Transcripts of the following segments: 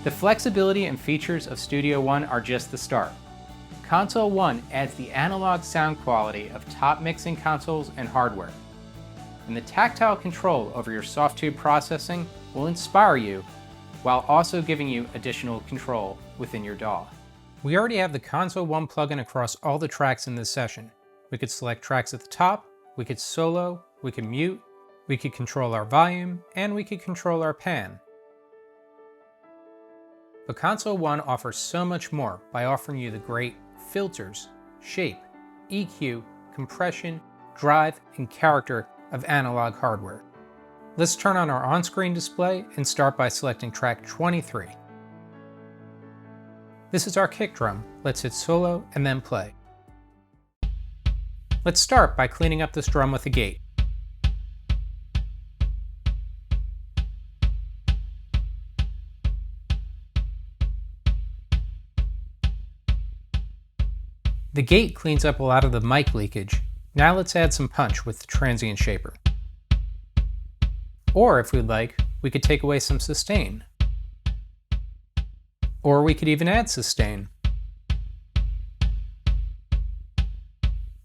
The flexibility and features of Studio One are just the start. Console One adds the analog sound quality of top mixing consoles and hardware. And the tactile control over your Softube processing will inspire you while also giving you additional control within your DAW. We already have the Console One plugin across all the tracks in this session. We could select tracks at the top, we could solo, we could mute, we could control our volume, and we could control our pan. But Console One offers so much more by offering you the great filters, shape, EQ, compression, drive, and character of analog hardware. Let's turn on our on-screen display and start by selecting track 23. This is our kick drum. Let's hit solo and then play. Let's start by cleaning up this drum with a gate. The gate cleans up a lot of the mic leakage. Now let's add some punch with the transient shaper. Or if we'd like, we could take away some sustain. Or we could even add sustain.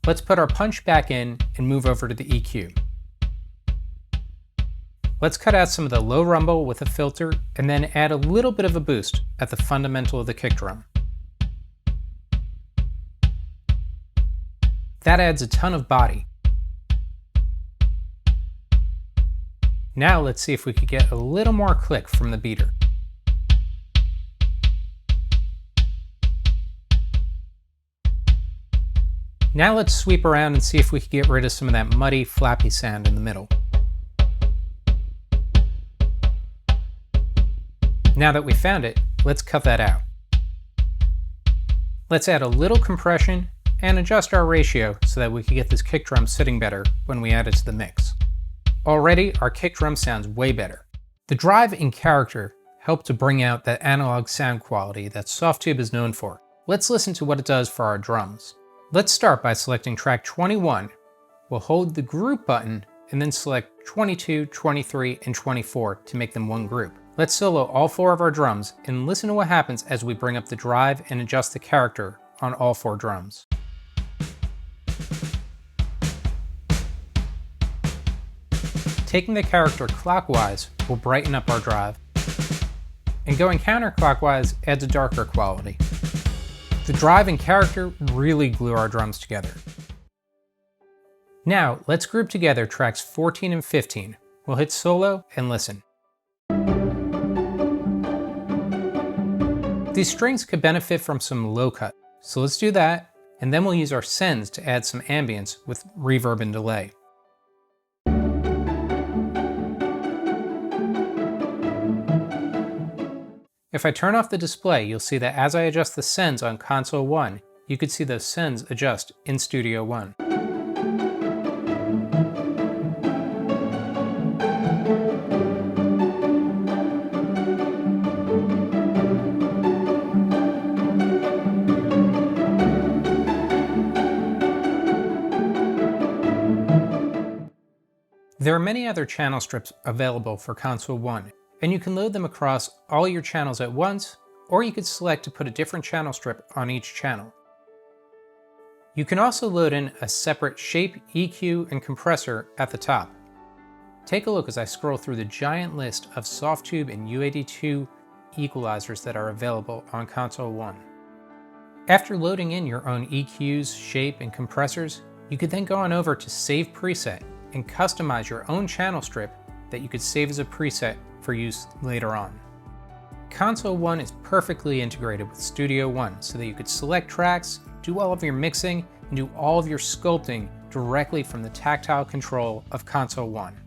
Let's put our punch back in and move over to the EQ. Let's cut out some of the low rumble with a filter and then add a little bit of a boost at the fundamental of the kick drum. That adds a ton of body. Now let's see if we could get a little more click from the beater. Now let's sweep around and see if we can get rid of some of that muddy, flappy sound in the middle. Now that we found it, let's cut that out. Let's add a little compression and adjust our ratio so that we can get this kick drum sitting better when we add it to the mix. Already, our kick drum sounds way better. The drive and character help to bring out that analog sound quality that Softube is known for. Let's listen to what it does for our drums. Let's start by selecting track 21. We'll hold the group button and then select 22, 23, and 24 to make them one group. Let's solo all 4 of our drums and listen to what happens as we bring up the drive and adjust the character on all 4 drums. Taking the character clockwise will brighten up our drive, and going counterclockwise adds a darker quality. The drive and character really glue our drums together. Now let's group together tracks 14 and 15. We'll hit solo and listen. These strings could benefit from some low cut, so let's do that, and then we'll use our sends to add some ambience with reverb and delay. If I turn off the display, you'll see that as I adjust the sends on Console One, you could see those sends adjust in Studio One. There are many other channel strips available for Console One, and you can load them across all your channels at once, or you could select to put a different channel strip on each channel. You can also load in a separate shape, EQ, and compressor at the top. Take a look as I scroll through the giant list of Softube and U82 equalizers that are available on Console One. After loading in your own EQs, shape, and compressors, you could then go on over to Save Preset and customize your own channel strip that you could save as a preset for use later on. Console One is perfectly integrated with Studio One so that you could select tracks, do all of your mixing, and do all of your sculpting directly from the tactile control of Console One.